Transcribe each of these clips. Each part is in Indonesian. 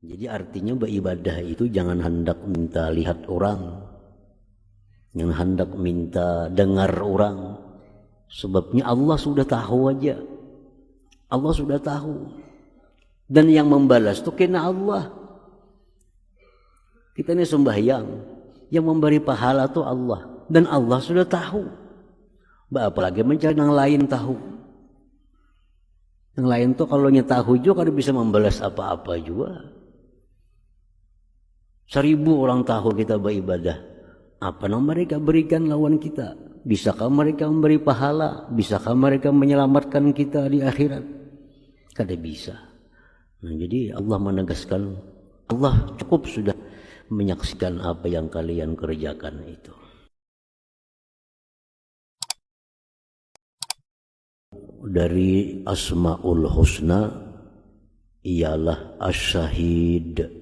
Jadi artinya beribadah itu jangan hendak minta lihat orang, jangan hendak minta dengar orang. Sebabnya Allah sudah tahu aja. Allah sudah tahu. Dan yang membalas itu kena Allah. Kita ini sembahyang, yang memberi pahala itu Allah. Dan Allah sudah tahu. Apalagi mencari yang lain tahu. Yang lain tuh kalau tahu juga kan bisa membalas apa-apa juga. 1000 orang tahu kita beribadah. Apa yang mereka berikan lawan kita? Bisakah mereka memberi pahala? Bisakah mereka menyelamatkan kita di akhirat? Kada bisa. Nah, jadi Allah menegaskan, Allah cukup sudah menyaksikan apa yang kalian kerjakan itu. Dari Asmaul Husna ialah Asy-Syahid.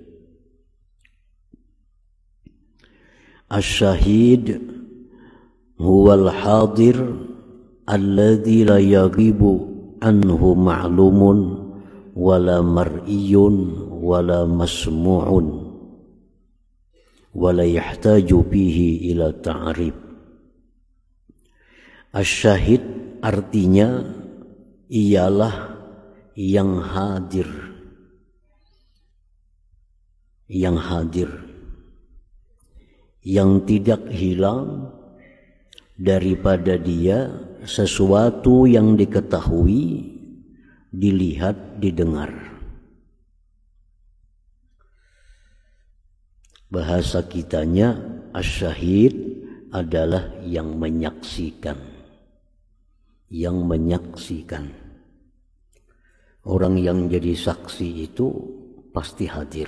Asy-Syahid huwal hadir alladzi la yaghibu anhu ma'lumun wala mar'iyun wala masmu'un wala yahtaju bihi ila ta'rif. Asy-Syahid artinya ialah yang hadir, yang hadir, yang tidak hilang daripada dia sesuatu yang diketahui, dilihat, didengar. Bahasa kitanya asy-syahid adalah yang menyaksikan. Yang menyaksikan. Orang yang jadi saksi itu pasti hadir.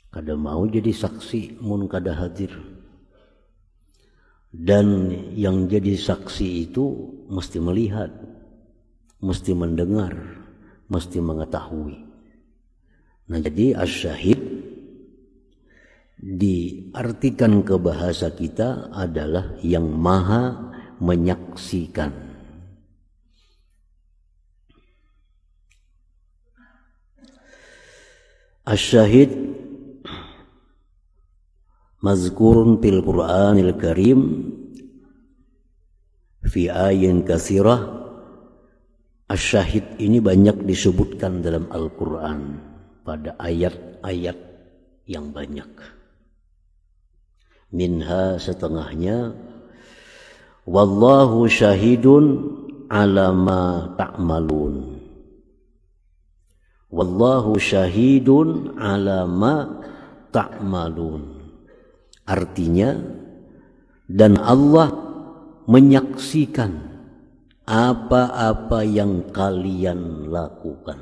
Kada mau jadi saksi mun kada hadir. Dan yang jadi saksi itu mesti melihat, mesti mendengar, mesti mengetahui. Nah, jadi asy-syahid diartikan ke bahasa kita adalah yang maha menyaksikan. Asy-syahid mazkurun fil Qur'anil Karim fi ayatin katsirah. Asy-syahid ini banyak disebutkan dalam Al-Qur'an pada ayat-ayat yang banyak. Minha setengahnya wallahu syahidun ala ma ta'malun. Wallahu syahidun ala ma ta'malun. Artinya, dan Allah menyaksikan apa-apa yang kalian lakukan.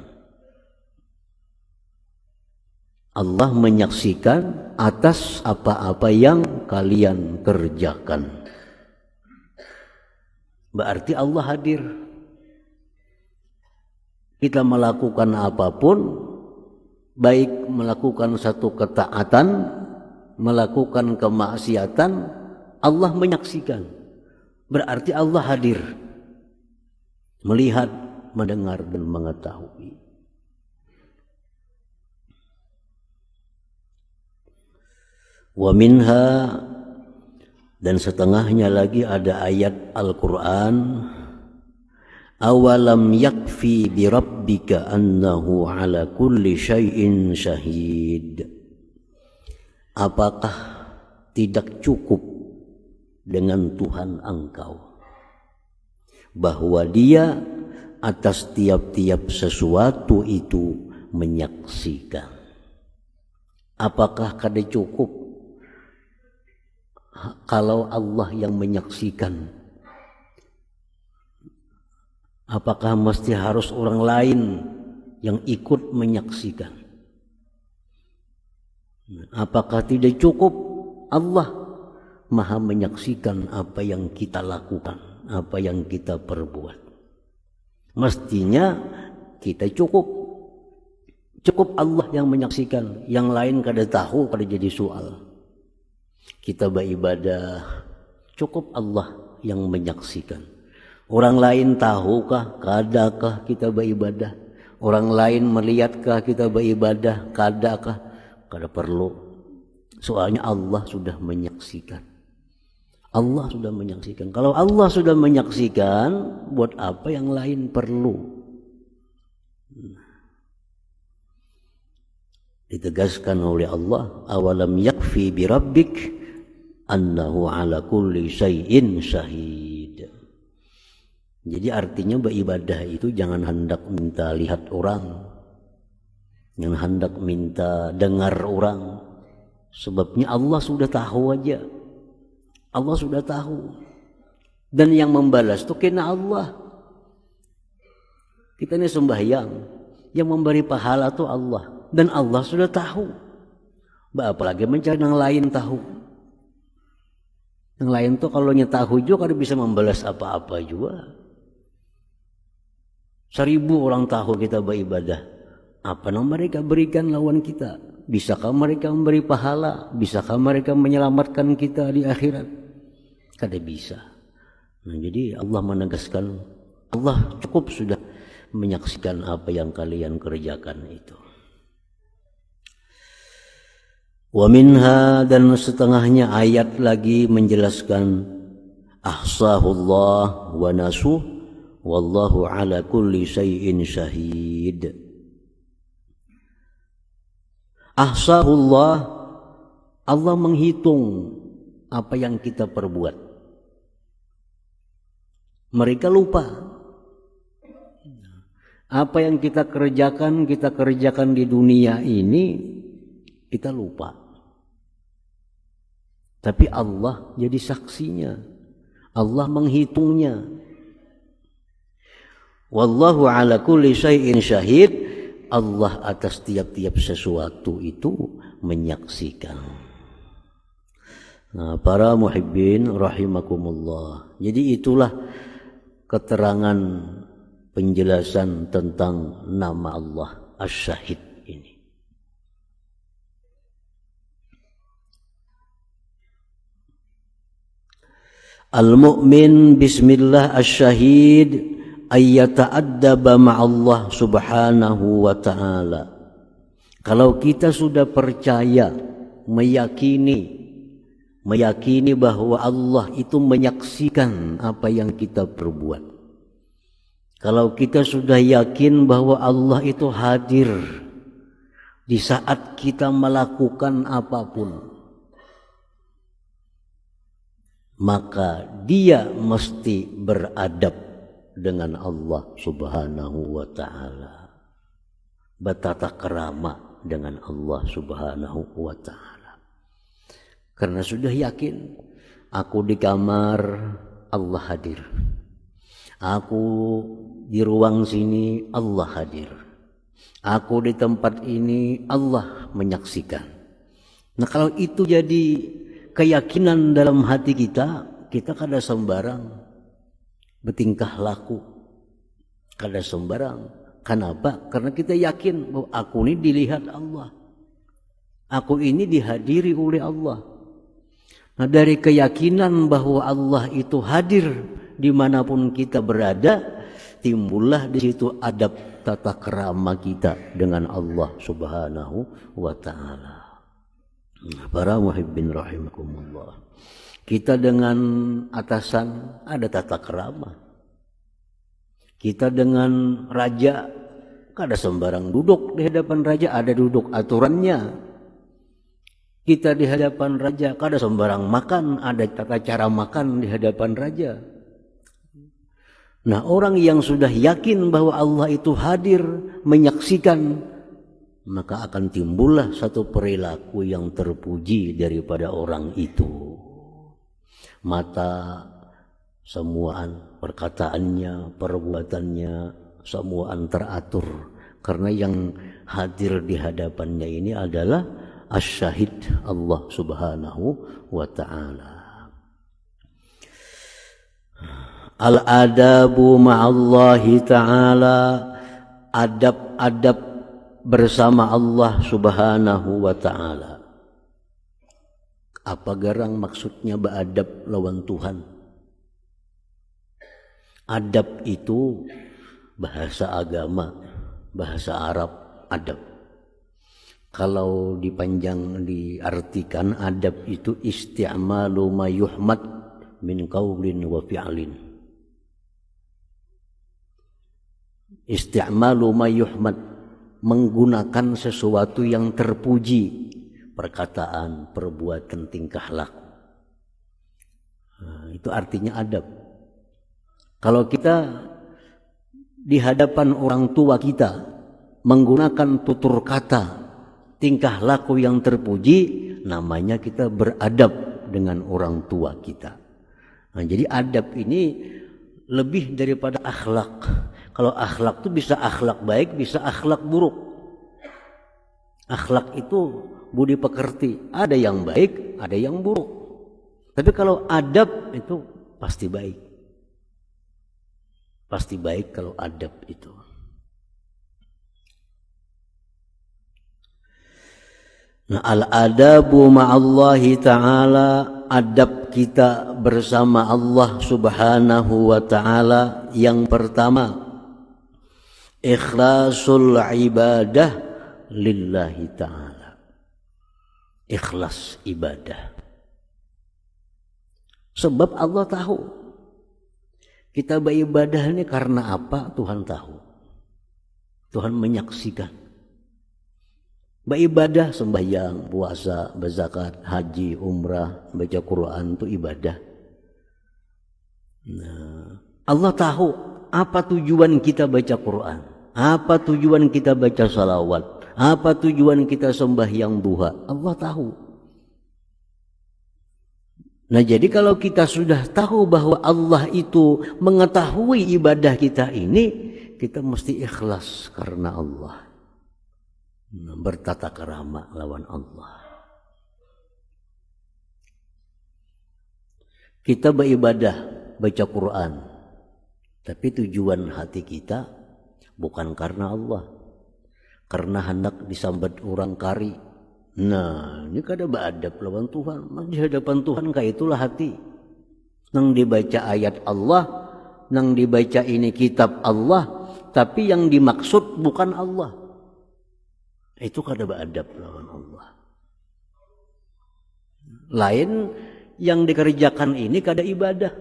Allah menyaksikan atas apa-apa yang kalian kerjakan. Berarti Allah hadir. Kita melakukan apapun, baik melakukan satu ketaatan, melakukan kemaksiatan, Allah menyaksikan. Berarti Allah hadir, melihat, mendengar, dan mengetahui. Wa minha, dan setengahnya lagi ada ayat Al-Quran, awalam yakfi bi rabbika annahu ala kulli syai'in syahid. Apakah tidak cukup dengan Tuhan engkau bahwa Dia atas tiap-tiap sesuatu itu menyaksikan? Apakah kada cukup kalau Allah yang menyaksikan? Apakah mesti harus orang lain yang ikut menyaksikan? Apakah tidak cukup Allah maha menyaksikan apa yang kita lakukan, apa yang kita perbuat? Mestinya kita cukup Allah yang menyaksikan, yang lain kada tahu, kada jadi soal. Kita beribadah, cukup Allah yang menyaksikan. Orang lain tahukah, kadakah kita beribadah? Orang lain melihatkah kita beribadah? Kadakah? Kada perlu. Soalnya Allah sudah menyaksikan. Allah sudah menyaksikan. Kalau Allah sudah menyaksikan, buat apa yang lain perlu? Ditegaskan oleh Allah, awalam yakfi bi rabbik annahu ala kulli syai'in syahid. Jadi artinya beribadah itu jangan hendak minta lihat orang, jangan hendak minta dengar orang. Sebabnya Allah sudah tahu aja. Allah sudah tahu. Dan yang membalas itu kena Allah. Kita ini sembahyang, yang memberi pahala itu Allah. Dan Allah sudah tahu. Apalagi mencari yang lain tahu. Yang lain tuh kalau tahu juga kada bisa membalas apa-apa juga. 1000 orang tahu kita beribadah. Apa yang mereka berikan lawan kita? Bisakah mereka memberi pahala? Bisakah mereka menyelamatkan kita di akhirat? Kada bisa. Nah, jadi Allah menegaskan, Allah cukup sudah menyaksikan apa yang kalian kerjakan itu. Wa minha, dan setengahnya ayat lagi menjelaskan ahsahullah wa nasuh wallahu ala kulli syai'in syahid. Ahsahullah, Allah menghitung apa yang kita perbuat. Mereka lupa. Apa yang kita kerjakan di dunia ini kita lupa. Tapi Allah jadi saksinya. Allah menghitungnya. Wallahu ala kulli syai'in syahid. Allah atas tiap-tiap sesuatu itu menyaksikan. Nah, para muhibbin rahimakumullah. Jadi itulah keterangan penjelasan tentang nama Allah Asy-Syahid ini. Al-mu'min bismillah asy-syahid ayyata'addaba ma'allah subhanahu wa ta'ala. Kalau kita sudah percaya, meyakini bahwa Allah itu menyaksikan apa yang kita perbuat. Kalau kita sudah yakin bahwa Allah itu hadir di saat kita melakukan apapun, maka dia mesti beradab dengan Allah subhanahu wa ta'ala, bertata kerama dengan Allah subhanahu wa ta'ala. Karena sudah yakin, aku di kamar Allah hadir, aku di ruang sini Allah hadir, aku di tempat ini Allah menyaksikan. Nah, kalau itu jadi keyakinan dalam hati kita, kita kada sembarang bertingkah laku, kada sembarang. Kenapa? Karena kita yakin bahwa aku ini dilihat Allah, aku ini dihadiri oleh Allah. Nah, dari keyakinan bahwa Allah itu hadir dimanapun kita berada, timbullah di situ adab tata kerama kita dengan Allah subhanahu wa ta'ala. Para muhibbin rahimakumullah, kita dengan atasan ada tata kerama. Kita dengan raja kada sembarang duduk di hadapan raja, ada duduk aturannya. Kita di hadapan raja kada sembarang makan, ada tata cara makan di hadapan raja. Nah, orang yang sudah yakin bahwa Allah itu hadir menyaksikan, maka akan timbullah satu perilaku yang terpuji daripada orang itu. Mata semuaan, perkataannya, perbuatannya, semuaan teratur. Karena yang hadir di hadapannya ini adalah Asy-Syahid Allah subhanahu wa ta'ala. Al-adabu ma'allahi ta'ala, adab-adab bersama Allah subhanahu wa ta'ala. Apa garang maksudnya beradab lawan Tuhan? Adab itu bahasa agama. bahasa Arab adab. Kalau diartikan adab itu isti'malu ma yuhmad min qaulin wa fi'lin. Isti'malu ma yuhmad, menggunakan sesuatu yang terpuji, perkataan, perbuatan, tingkah laku. Nah, itu artinya adab. Kalau kita di hadapan orang tua kita menggunakan tutur kata, tingkah laku yang terpuji, namanya kita beradab dengan orang tua kita. Nah, jadi adab ini lebih daripada akhlak. Kalau akhlak itu bisa akhlak baik, bisa akhlak buruk. Akhlak itu budi pekerti, ada yang baik, ada yang buruk. Tapi kalau adab itu pasti baik. Pasti baik kalau adab itu. Nah, al-adabu ma'allahi ta'ala, adab kita bersama Allah subhanahu wa ta'ala. Yang pertama, ikhlasul ibadah lillahi ta'ala. Ikhlas ibadah. Sebab Allah tahu kita beribadah ini karena apa, Tuhan tahu. Tuhan menyaksikan. Beribadah, sembahyang, puasa, berzakat, haji, umrah, baca Quran itu ibadah. Nah, Allah tahu apa tujuan kita baca Quran, apa tujuan kita baca salawat, apa tujuan kita sembahyang duha. Allah tahu. Nah, jadi kalau kita sudah tahu bahwa Allah itu mengetahui ibadah kita ini, kita mesti ikhlas karena Allah. Bertata kerama lawan Allah. Kita beribadah, baca Quran, tapi tujuan hati kita bukan karena Allah, karena hendak disambat orang kari. Nah, ini kada beadab lawan Tuhan. Di hadapan Tuhan kayak itulah hati. Nang dibaca ayat Allah, nang dibaca ini kitab Allah, tapi yang dimaksud bukan Allah. Itu kada beadab lawan Allah. Lain yang dikerjakan ini kada ibadah.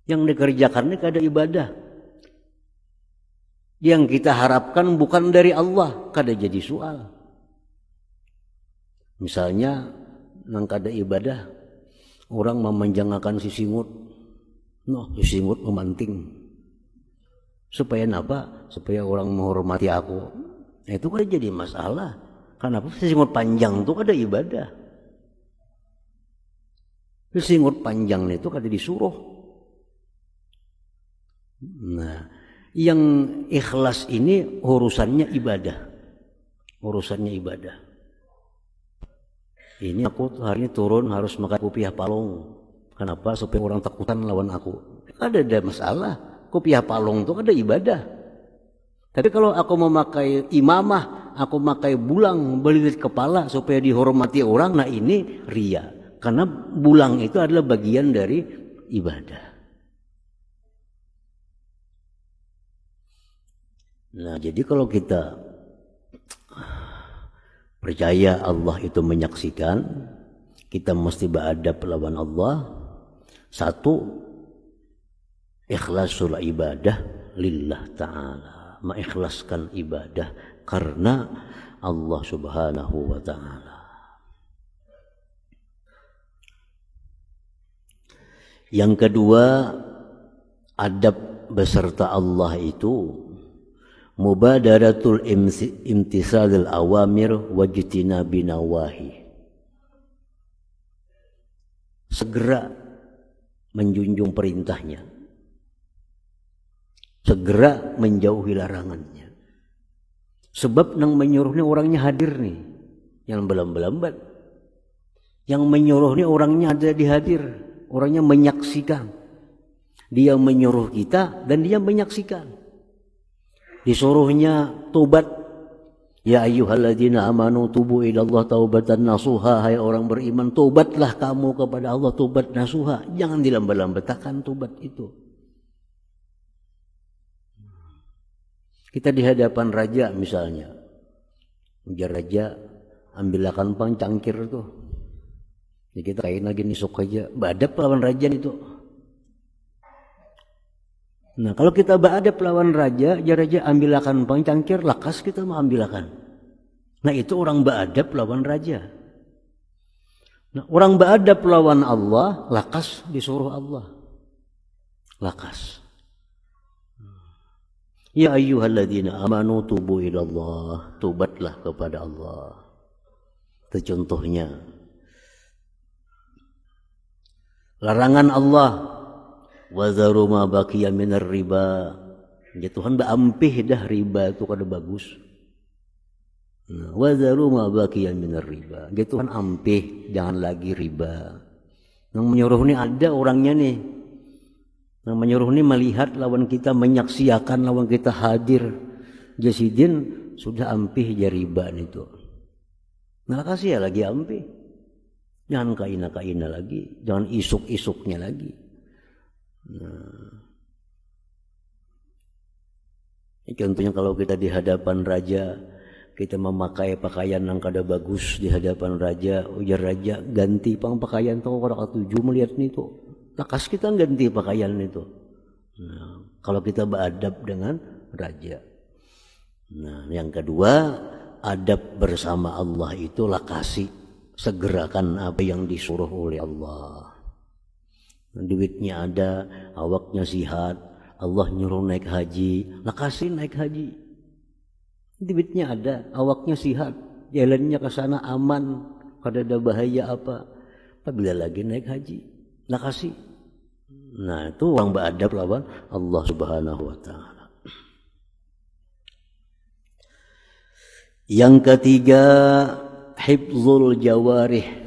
Yang dikerjakan ini kada ibadah. Yang kita harapkan bukan dari Allah, kada jadi soal. Misalnya nang kada ibadah, orang memanjangkan si singut. No, si singut memanting. Supaya apa? Supaya orang menghormati aku. Itu kan jadi masalah. Kenapa singut panjang itu ada ibadah? Singut panjang itu kada disuruh. Nah, yang ikhlas ini urusannya ibadah. Urusannya ibadah. Ini aku hari ini turun harus makan kopiah palong. Kenapa? Supaya orang takutan lawan aku. Ada masalah. Kopiah palong itu ada ibadah. Tapi kalau aku memakai imamah, aku memakai bulang belilit kepala supaya dihormati orang, nah ini ria. Karena bulang itu adalah bagian dari ibadah. Nah, jadi kalau kita percaya Allah itu menyaksikan, kita mesti beradab lawan Allah. Satu, ikhlasul ibadah lillah ta'ala. Mengikhlaskan ibadah karena Allah subhanahu wa ta'ala. Yang kedua, adab beserta Allah itu mubadaratul imtisalil awamir wajtinabi nawahi. Segera menjunjung perintahnya, segera menjauhi larangannya. Sebab nang menyuruhnya orangnya hadir nih, yang belambat. Yang menyuruh nih orangnya ada di hadir, orangnya menyaksikan. Dia menyuruh kita dan dia menyaksikan. Disuruhnya tobat. Ya ayyuhalladzina amanu tubu ilallah taubatan nasuha. Hai orang beriman, tobatlah kamu kepada Allah, tobat nasuha. Jangan dilambat-lambatkan tobat itu. Kita di hadapan raja misalnya, ujar raja, ambilkan pang cangkir tuh. Jadi kita kain lagi nisuk aja, badap lawan raja itu. Nah kalau kita badap lawan raja, ya raja ambilkan pang cangkir, lakas kita mau ambilkan. Nah itu orang badap lawan raja. Nah, orang beradab lawan Allah, lakas disuruh Allah. Lakas. Ya ayyuhalladzina amanu tubu ilallah, tubatlah kepada Allah. Itu contohnya. Larangan Allah, wazaru ma baqiya minar riba. Ya Tuhan baampih dah riba itu kada bagus. Wazaru ma baqiya minar riba. Ya Tuhan ampih, jangan lagi riba. Yang menyuruh ini ada orangnya nih. Yang menyuruh ini melihat lawan kita, menyaksikan lawan kita hadir. Jasidin sudah ampih ya riba itu. Nah kasih ya lagi ampih. Jangan kaina-kaina lagi, jangan isuk-isuknya lagi. Nah. Ini contohnya kalau kita di hadapan raja, kita memakai pakaian yang kada bagus di hadapan raja, ujar raja ganti pang pakaian tuh orang ketujuh melihat nih tuh, lakas kita ganti pakaian itu. Nah, kalau kita beradab dengan raja. Nah, yang kedua, adab bersama Allah itu lakasi, segerakan apa yang disuruh oleh Allah. Duitnya ada, awaknya sihat, Allah nyuruh naik haji, lakasi naik haji. Duitnya ada, awaknya sihat, jalannya ke sana aman, kada ada bahaya apa. Apabila lagi naik haji, lakasi. Nah itu orang beradab lawan Allah Subhanahu wa ta'ala. Yang ketiga, hifzul jawarih.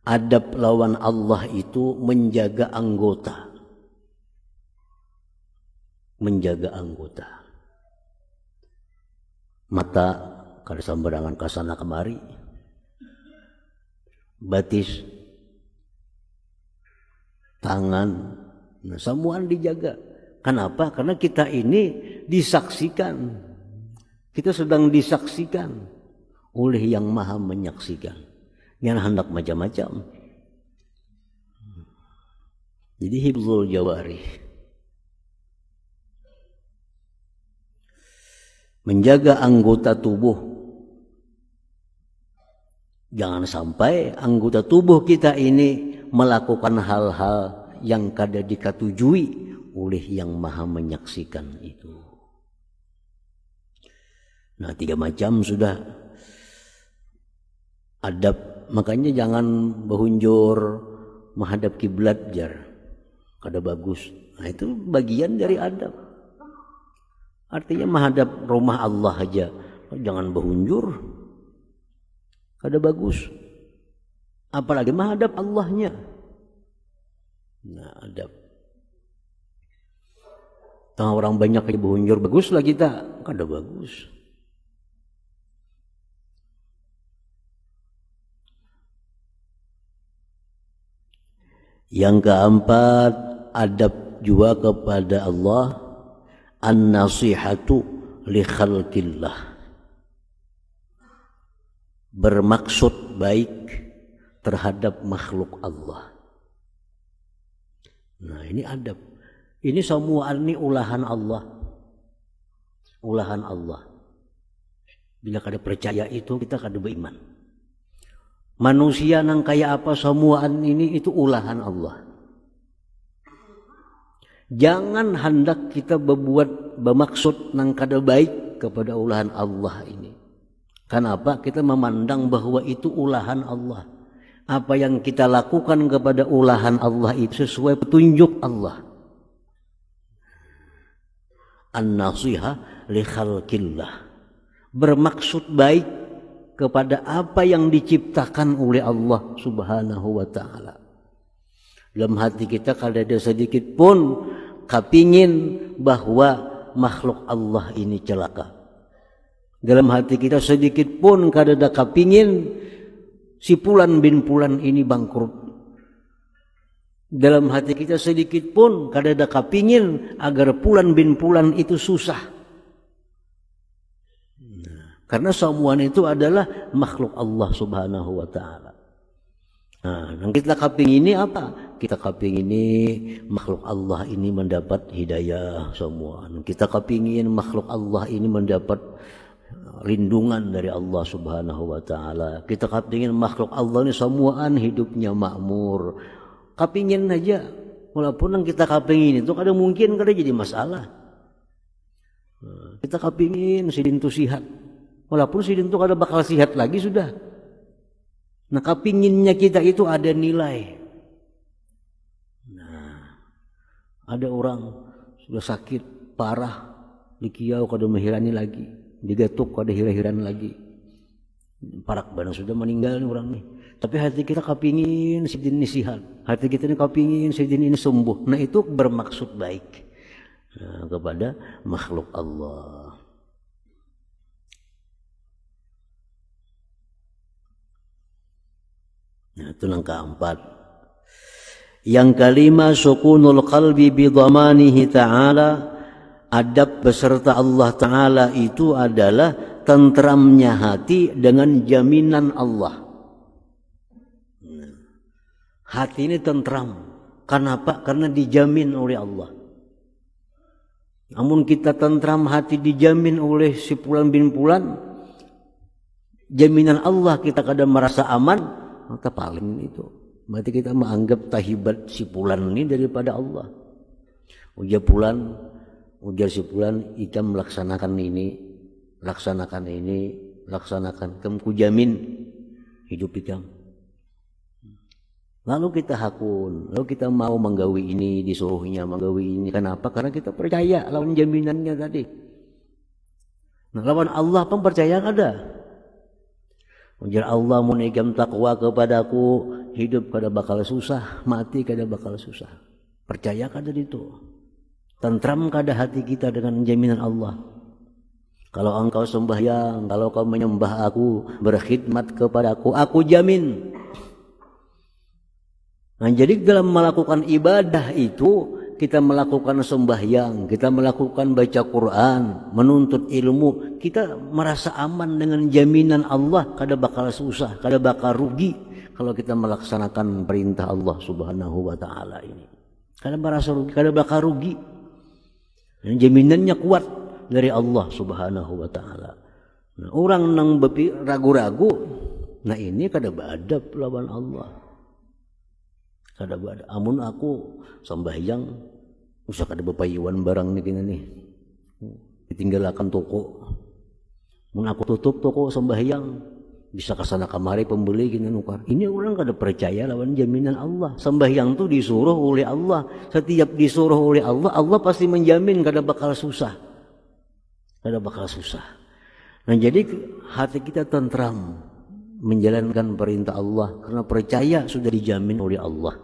Adab lawan Allah itu menjaga anggota. Menjaga anggota. Mata kada sembarangan kasana kemari. Batis, tangan, nah semuaan dijaga. Kenapa? Karena kita ini disaksikan. Kita sedang disaksikan oleh yang maha menyaksikan. Yang hendak macam-macam. Jadi hifzul jawarih. Menjaga anggota tubuh. Jangan sampai anggota tubuh kita ini melakukan hal-hal yang kada dikatujui oleh yang maha menyaksikan itu. Nah 3 macam sudah adab. Makanya jangan berhunjur menghadap kiblat jar. Kada bagus. Nah itu bagian dari adab. Artinya menghadap rumah Allah aja. Jangan berhunjur. Kada bagus. Apalagi menghadap Allahnya. Nah adab. Tengah orang banyak yang berhunjur, baguslah kita. Kada bagus. Yang keempat, adab juga kepada Allah, an-nasihatu li khalqillah. Bermaksud baik terhadap makhluk Allah. Nah ini adab. Ini semua ini ulahan Allah. Ulahan Allah. Bila kada percaya itu kita kada beriman. Manusia nang kaya apa semuaan ini itu ulahan Allah. Jangan hendak kita bermaksud nang kada baik kepada ulahan Allah ini. Kenapa? Kita memandang bahwa itu ulahan Allah. Apa yang kita lakukan kepada ulahan Allah itu sesuai petunjuk Allah. An-nasiha li khalqillah. Bermaksud baik kepada apa yang diciptakan oleh Allah Subhanahu wa ta'ala. Dalam hati kita kalau ada sedikit pun kepingin bahwa makhluk Allah ini celaka. Dalam hati kita sedikit pun kada ada kepingin si Fulan bin Fulan ini bangkrut. Dalam hati kita sedikit pun kadada kapingin agar pulan bin pulan itu susah. Karena semua itu adalah makhluk Allah Subhanahu wa taala. Nah, yang kita kaping ini apa? Kita kaping ini makhluk Allah ini mendapat hidayah semua. Kita kapingin makhluk Allah ini mendapat lindungan dari Allah Subhanahu wa taala. Kita kapingin makhluk Allah ini semuaan hidupnya makmur. Kapingin aja, walaupun yang kita kapingin itu kadang mungkin kadang jadi masalah. Kita kapingin sidin itu sihat, walaupun sidin itu kadang bakal sihat lagi sudah. Nah, kapinginnya kita itu ada nilai. Nah, ada orang sudah sakit parah, dikiau kada menghirani lagi, digatuk kada hira-hiran lagi. Parak banget sudah meninggal nih orang nih. Tapi hati kita kapingin sidin ini sihat, hati kita ini kapingin sidin ini sembuh. Nah, itu bermaksud baik kepada makhluk Allah. Nah, itu yang keempat. Yang kelima, sukunul qalbi bidhamanihi ta'ala. Adab beserta Allah Ta'ala itu adalah tentramnya hati dengan jaminan Allah. Hati ini tentram. Kenapa? Karena dijamin oleh Allah. Namun kita tentram hati dijamin oleh si Fulan bin Fulan, jaminan Allah kita kadang merasa aman, maka paling itu. Berarti kita menganggap tahibat si Fulan ini daripada Allah. Ujar si Fulan, ikam melaksanakan ini, laksanakan. Kamu kujamin hidup ikam. Lalu kita hakun, lalu kita mau menggawi ini, disuruhnya menggawi ini. Kenapa? Karena kita percaya lawan jaminannya tadi. Nah, lawan Allah pun percaya ada. Ujar Allah, munigam takwa kepadaku, hidup kada bakal susah, mati kada bakal susah. Percaya kada itu. Tentram kada hati kita dengan jaminan Allah. Kalau engkau sembahyang, kalau kau menyembah aku, berkhidmat kepadaku, aku jamin. Nah, jadi dalam melakukan ibadah itu kita melakukan sembahyang, kita melakukan baca Quran, menuntut ilmu, kita merasa aman dengan jaminan Allah, kada bakal susah, kada bakal rugi kalau kita melaksanakan perintah Allah Subhanahu wa taala ini. Kada merasa rugi, kada bakal rugi. Dan jaminannya kuat dari Allah Subhanahu wa taala. Nah, orang nang ragu-ragu, nah ini kada beadab lawan Allah. Kada ada amun aku sembahyang usah kada bepayuan barang nih kena nih ditinggalakan toko, mun aku tutup toko sembahyang bisa kesana kamari pembeli gini nukar. Ini orang kada percaya lawan jaminan Allah. Sembahyang tuh disuruh oleh Allah, setiap disuruh oleh Allah, Allah pasti menjamin kada bakal susah, Nah, jadi hati kita tentram menjalankan perintah Allah karena percaya sudah dijamin oleh Allah.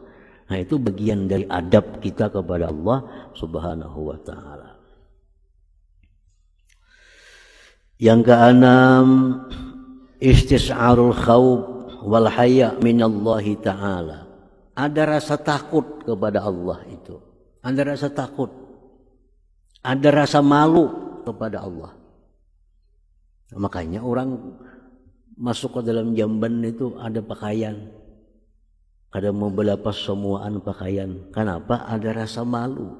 Nah, itu bagian dari adab kita kepada Allah Subhanahu wa taala. Yang keenam, istis'arul khawf wal haya minallahi taala. Ada rasa takut kepada Allah itu. Ada rasa takut. Ada rasa malu kepada Allah. Nah, makanya orang masuk ke dalam jamban itu ada pakaian, kada mau belapas semuaan pakaian. Kenapa? Ada rasa malu.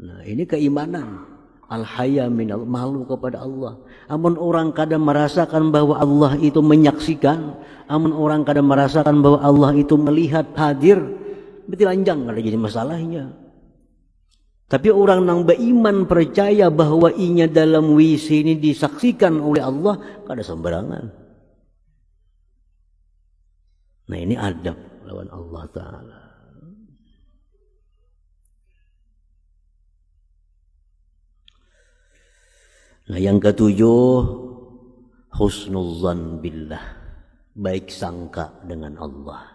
Nah, ini keimanan. Al-haya minal, malu kepada Allah. Amun orang kada merasakan bahwa Allah itu menyaksikan, amun orang kada merasakan bahwa Allah itu melihat hadir, berarti lanjang kada jadi masalahnya. Tapi orang yang beriman percaya bahwa inya dalam WC ini disaksikan oleh Allah, kada sembarangan. Nah, ini adab lawan Allah Ta'ala. Nah, yang ketujuh, husnuzan billah, baik sangka dengan Allah.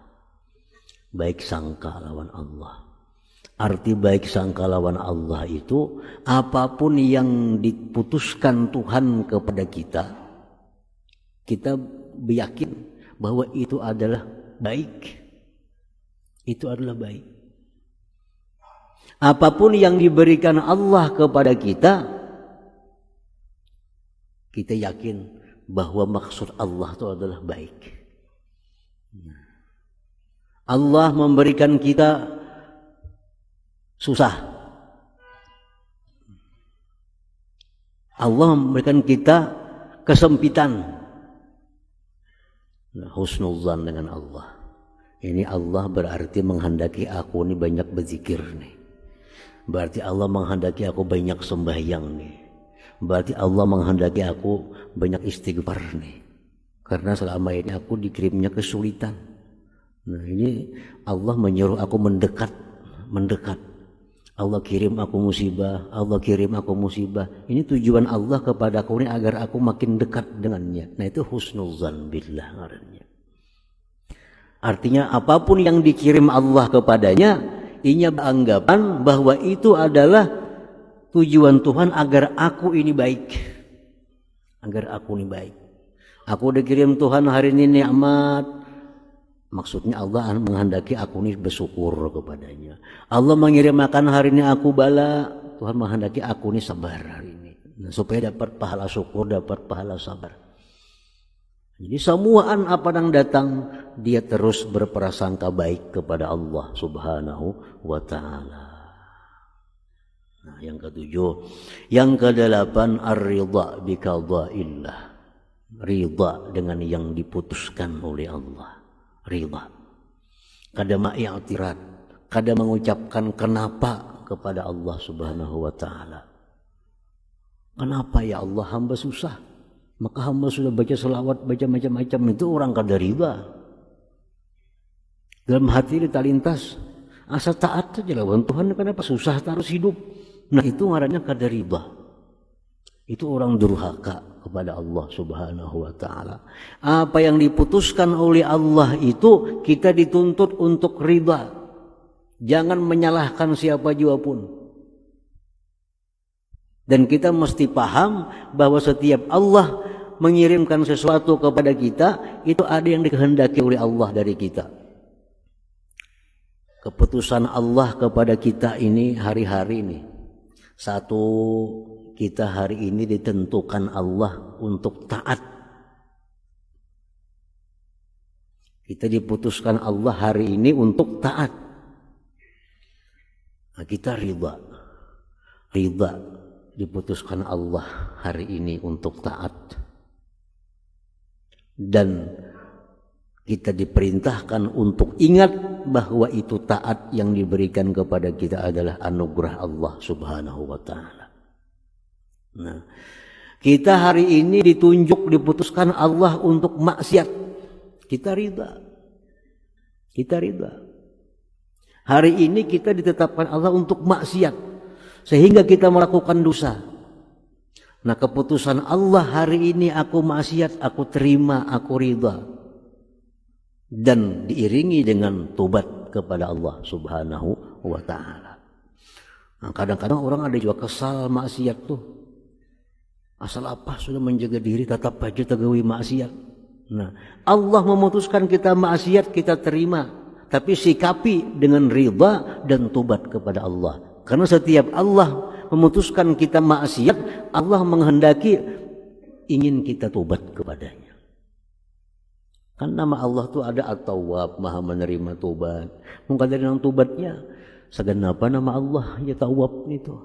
Baik sangka lawan Allah. Arti baik sangka lawan Allah itu apapun yang diputuskan Tuhan kepada kita, kita yakin bahwa itu adalah baik. Itu adalah baik. Apapun yang diberikan Allah kepada kita, kita yakin bahwa maksud Allah itu adalah baik. Allah memberikan kita susah. Allah memberikan kita kesempitan. Husnuzan dengan Allah. Ini Allah berarti menghendaki aku ini banyak berzikir nih. Berarti Allah menghendaki aku banyak sembahyang nih. Berarti Allah menghendaki aku banyak istighfar nih. Karena selama ini aku dikirimnya kesulitan. Nah ini Allah menyuruh aku mendekat. Allah kirim aku musibah, Allah kirim aku musibah. Ini tujuan Allah kepada aku ini agar aku makin dekat dengannya. Nah itu husnuzan billah artinya. Artinya apapun yang dikirim Allah kepadanya, ini beranggapan bahwa itu adalah tujuan Tuhan agar aku ini baik. Agar aku ini baik. Aku dikirim Tuhan hari ini nikmat. Maksudnya Allah menghendaki aku ini bersyukur kepadanya. Allah mengirimkan hari ini aku bala. Tuhan menghendaki aku ini sabar hari ini. Nah, supaya dapat pahala syukur, dapat pahala sabar. Jadi semuaan apa yang datang, dia terus berprasangka baik kepada Allah subhanahu wa ta'ala. Nah yang ketujuh. Yang kedelapan ar-ridha bi qada'illah. Ridha dengan yang diputuskan oleh Allah. Ridha. Kada ma'iktirat, kada mengucapkan kenapa kepada Allah subhanahu wa ta'ala. Kenapa ya Allah hamba susah? Maka hamba sudah baca selawat, baca macam-macam, itu orang kada ridha. Dalam hati kita lintas, asa taat saja lawan Tuhan, kenapa susah terus hidup? Nah itu ngarannya kada ridha. Itu orang durhaka kepada Allah subhanahu wa ta'ala. Apa yang diputuskan oleh Allah itu kita dituntut untuk ridha. Jangan menyalahkan siapa jua pun. Dan kita mesti paham bahwa setiap Allah mengirimkan sesuatu kepada kita, itu ada yang dikehendaki oleh Allah dari kita. Keputusan Allah kepada kita ini hari-hari ini. Satu, kita hari ini ditentukan Allah untuk taat. Kita diputuskan Allah hari ini untuk taat. Nah, kita ridha. Ridha diputuskan Allah hari ini untuk taat. Dan kita diperintahkan untuk ingat bahwa itu taat yang diberikan kepada kita adalah anugerah Allah subhanahu wa ta'ala. Nah, kita hari ini diputuskan Allah untuk maksiat. Kita ridha. Kita ridha. Hari ini kita ditetapkan Allah untuk maksiat. Sehingga kita melakukan dosa. Nah, keputusan Allah hari ini aku maksiat, aku terima, aku ridha. Dan diiringi dengan tobat kepada Allah subhanahu wa ta'ala. Nah, kadang-kadang orang ada juga kesal maksiat tuh. Asal apa sudah menjaga diri tetap aja tegawi maksiat. Nah, Allah memutuskan kita maksiat, kita terima, tapi sikapi dengan ridha dan tobat kepada Allah. Karena setiap Allah memutuskan kita maksiat, Allah menghendaki ingin kita tobat kepadanya. Kan nama Allah tuh ada At-Tawwab, Maha menerima tobat. Mungkin dari nama tobatnya segenapa nama Allah ya Tawwab itu.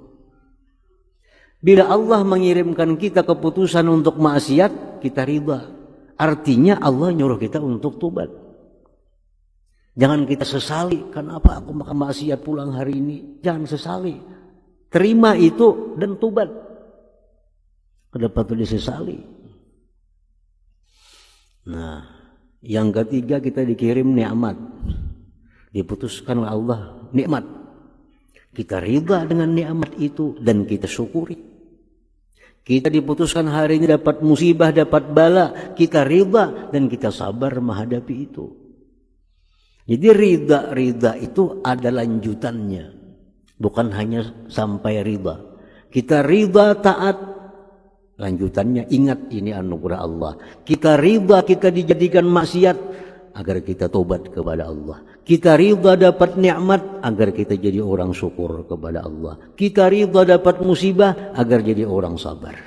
Bila Allah mengirimkan kita keputusan untuk maksiat, kita ridha. Artinya Allah nyuruh kita untuk tobat. Jangan kita sesali, kenapa aku makan maksiat pulang hari ini? Jangan sesali. Terima itu dan tobat. Kenapa tuh disesali? Nah, yang ketiga kita dikirim nikmat. Diputuskan oleh Allah nikmat. Kita ridha dengan nikmat itu dan kita syukuri. Kita diputuskan hari ini dapat musibah, dapat bala, kita ridha dan kita sabar menghadapi itu. Jadi ridha itu ada lanjutannya, bukan hanya sampai ridha. Kita ridha taat, lanjutannya ingat ini anugerah Allah. Kita ridha kita dijadikan maksiat, agar kita tobat kepada Allah. Kita ridha dapat nikmat agar kita jadi orang syukur kepada Allah. Kita ridha dapat musibah agar jadi orang sabar.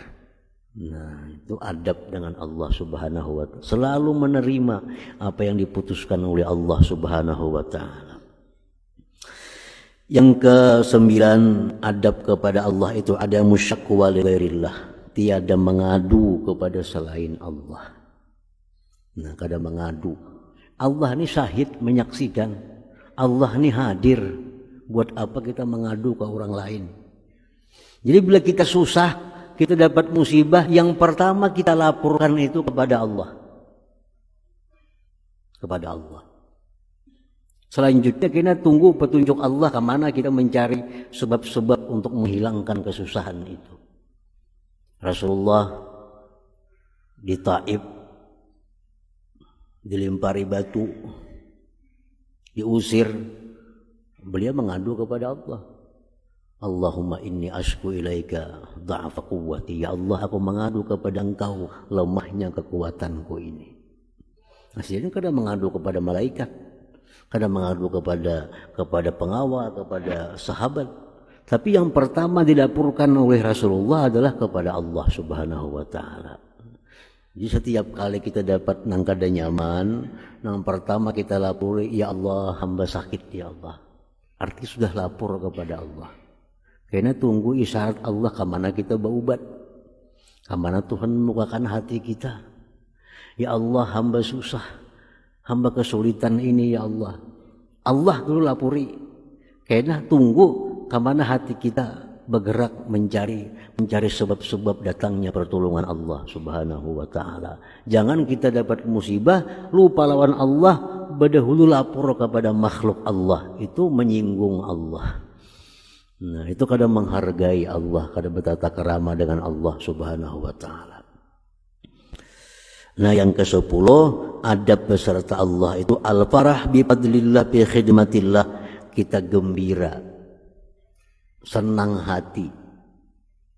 Nah, itu adab dengan Allah Subhanahu wa ta'ala. Selalu menerima apa yang diputuskan oleh Allah Subhanahu wa ta'ala. Yang ke-9, adab kepada Allah itu ada musyakwa li ghairillah. Tiada mengadu kepada selain Allah. Nah, kada mengadu. Allah ini syahid menyaksikan. Allah ini hadir. Buat apa kita mengadu ke orang lain? Jadi bila kita susah, kita dapat musibah, yang pertama kita laporkan itu kepada Allah. Kepada Allah. Selanjutnya kita tunggu petunjuk Allah kemana kita mencari sebab-sebab untuk menghilangkan kesusahan itu. Rasulullah di Taif dilempari batu, diusir, beliau mengadu kepada Allah. Allahumma inni ashku ilaika dha'fa quwwati. Ya Allah, aku mengadu kepada Engkau lemahnya kekuatanku ini. Akhirnya kadang mengadu kepada malaikat, kadang mengadu kepada pengawal, kepada sahabat. Tapi yang pertama dilaporkan oleh Rasulullah adalah kepada Allah Subhanahu wa ta'ala. Jadi setiap kali kita dapat nang kada nyaman, yang pertama kita lapori, ya Allah, hamba sakit ya Allah. Arti sudah lapor kepada Allah. Karena tunggu isyarat Allah kemana kita berubat, kemana Tuhan membukakan hati kita. Ya Allah, hamba susah, hamba kesulitan ini ya Allah. Allah dulu lapori. Karena tunggu kemana hati kita bergerak mencari sebab-sebab datangnya pertolongan Allah Subhanahu wa ta'ala. Jangan kita dapat musibah lupa lawan Allah, berdahulu lapor kepada makhluk Allah, itu menyinggung Allah. Nah, itu kadang menghargai Allah, kadang bertata kerama dengan Allah Subhanahu wa ta'ala. Nah, yang ke-10, adab beserta Allah itu al-farah bi fadlillah bi khidmatillah. Kita gembira, senang hati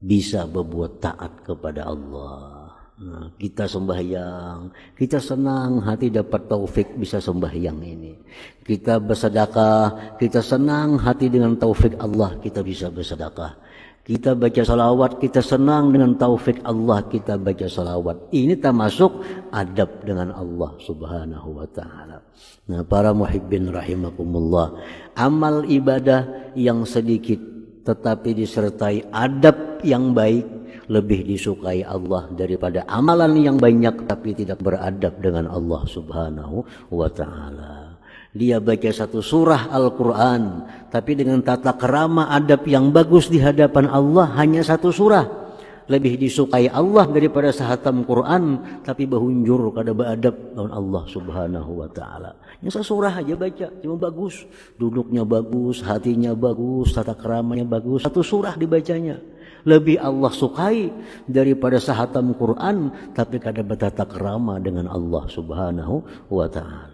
bisa berbuat taat kepada Allah. Nah, kita sembahyang, kita senang hati dapat taufik bisa sembahyang ini. Kita bersedekah, kita senang hati dengan taufik Allah kita bisa bersedekah. Kita baca salawat, kita senang dengan taufik Allah kita baca salawat. Ini termasuk adab dengan Allah Subhanahu wa ta'ala. Nah, para muhibbin rahimakumullah, amal ibadah yang sedikit tetapi disertai adab yang baik lebih disukai Allah daripada amalan yang banyak tapi tidak beradab dengan Allah Subhanahu wa ta'ala. Dia baca satu surah Al-Quran tapi dengan tata kerama adab yang bagus di hadapan Allah hanya satu surah, lebih disukai Allah daripada sehatam Quran tapi bahunjur kada beradab dengan Allah Subhanahu wa ta'ala. Yang satu surah aja baca cuma bagus, duduknya bagus, hatinya bagus, tata keramanya bagus, satu surah dibacanya lebih Allah sukai daripada sehatam Quran tapi kada bertata kerama dengan Allah Subhanahu wa ta'ala.